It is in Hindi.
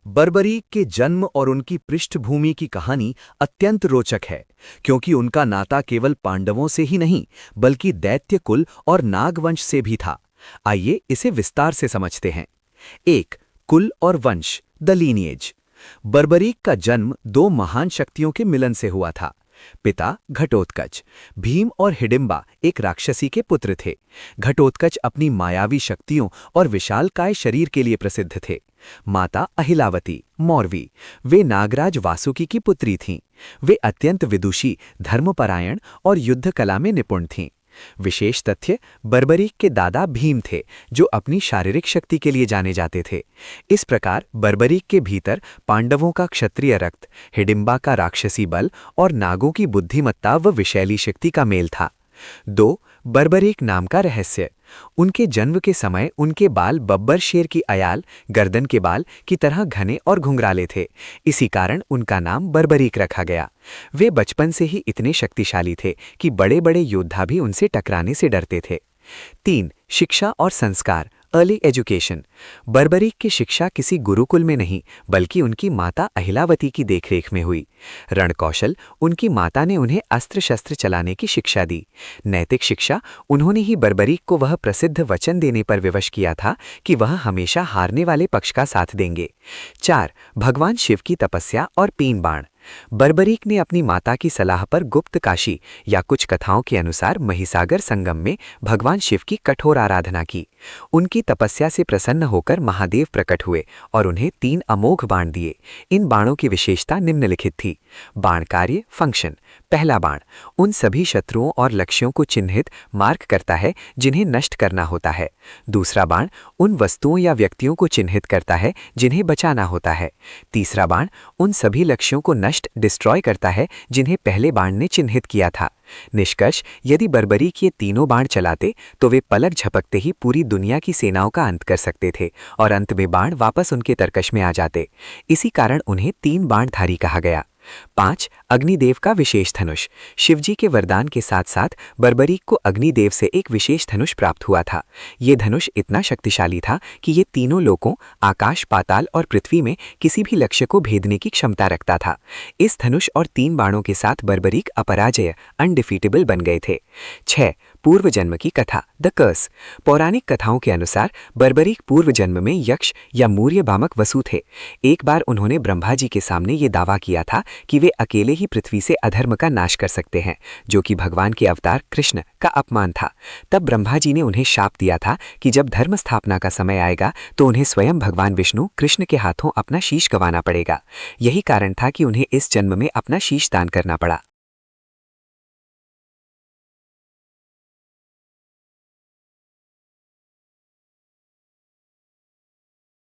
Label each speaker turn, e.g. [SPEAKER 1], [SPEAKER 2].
[SPEAKER 1] बर्बरीक के जन्म और उनकी पृष्ठभूमि की कहानी अत्यंत रोचक है, क्योंकि उनका नाता केवल पांडवों से ही नहीं बल्कि दैत्य कुल और नागवंश से भी था। आइए इसे विस्तार से समझते हैं। 1. कुल और वंश, द लीनिएज। बर्बरीक का जन्म दो महान शक्तियों के मिलन से हुआ था। पिता घटोत्कच, भीम और हिडिंबा एक राक्षसी के पुत्र थे। घटोत्कच अपनी मायावी शक्तियों और विशालकाय शरीर के लिए प्रसिद्ध थे। माता अहिलावती, मौरवी, वे नागराज वासुकी की पुत्री थीं। वे अत्यंत विदुषी, धर्मपरायण और युद्ध कला में निपुण थीं। विशेष तथ्य, बर्बरीक के दादा भीम थे, जो अपनी शारीरिक शक्ति के लिए जाने जाते थे। इस प्रकार बर्बरीक के भीतर पांडवों का क्षत्रिय रक्त, हिडिंबा का राक्षसी बल और नागों की बुद्धिमत्ता व विशैली शक्ति का मेल था। 2. बर्बरीक नाम का रहस्य। उनके जन्म के समय उनके बाल बब्बर शेर की अयाल, गर्दन के बाल की तरह घने और घुंघराले थे। इसी कारण उनका नाम बर्बरीक रखा गया। वे बचपन से ही इतने शक्तिशाली थे कि बड़े बड़े योद्धा भी उनसे टकराने से डरते थे। 3. शिक्षा और संस्कार, अर्ली एजुकेशन। बर्बरीक की शिक्षा किसी गुरुकुल में नहीं बल्कि उनकी माता अहिलावती की देखरेख में हुई। रणकौशल, उनकी माता ने उन्हें अस्त्र शस्त्र चलाने की शिक्षा दी। नैतिक शिक्षा, उन्होंने ही बर्बरीक को वह प्रसिद्ध वचन देने पर विवश किया था कि वह हमेशा हारने वाले पक्ष का साथ देंगे। 4. भगवान शिव की तपस्या और पीन बाण। बर्बरीक ने अपनी माता की सलाह पर गुप्त काशी या कुछ कथाओं के अनुसार महिसागर संगम में भगवान शिव की कठोर आराधना की। उनकी तपस्या से प्रसन्न होकर महादेव प्रकट हुए और उन्हें 3 अमोघ बाण दिए। इन बाणों की विशेषता निम्नलिखित थी। बाण कार्य, फंक्शन। पहला बाण उन सभी शत्रुओं और लक्ष्यों को चिन्हित मार्क करता है जिन्हें नष्ट करना होता है। दूसरा बाण उन वस्तुओं या व्यक्तियों को चिन्हित करता है जिन्हें बचाना होता है। तीसरा बाण उन सभी लक्ष्यों को डिस्ट्रॉय करता है जिन्हें पहले बाण ने चिन्हित किया था। निष्कर्ष, यदि बर्बरीक ये तीनों बाण चलाते तो वे पलक झपकते ही पूरी दुनिया की सेनाओं का अंत कर सकते थे और अंत में बाण वापस उनके तरकश में आ जाते। इसी कारण उन्हें 3 बाणधारी कहा गया। 5. अग्निदेव का विशेष धनुष। शिवजी के वरदान के साथ साथ बर्बरीक को अग्निदेव से एक विशेष धनुष प्राप्त हुआ था। ये धनुष इतना शक्तिशाली था कि ये तीनों लोकों, आकाश, पाताल और पृथ्वी में किसी भी लक्ष्य को भेदने की क्षमता रखता था। इस धनुष और 3 बाणों के साथ बर्बरीक अपराजय, अनडिफीटेबल बन गए थे। 6. पूर्व जन्म की कथा, द कर्स। पौराणिक कथाओं के अनुसार बर्बरीक पूर्व जन्म में यक्ष या मूर्य बामक वसु थे। एक बार उन्होंने ब्रह्मा जी के सामने ये दावा किया था कि वे अकेले ही पृथ्वी से अधर्म का नाश कर सकते हैं, जो कि भगवान के अवतार कृष्ण का अपमान था। तब ब्रह्मा जी ने उन्हें शाप दिया था कि जब धर्म स्थापना का समय आएगा तो उन्हें स्वयं भगवान विष्णु कृष्ण के हाथों अपना शीश गंवाना पड़ेगा। यही कारण था कि उन्हें इस जन्म में अपना शीश दान करना पड़ा।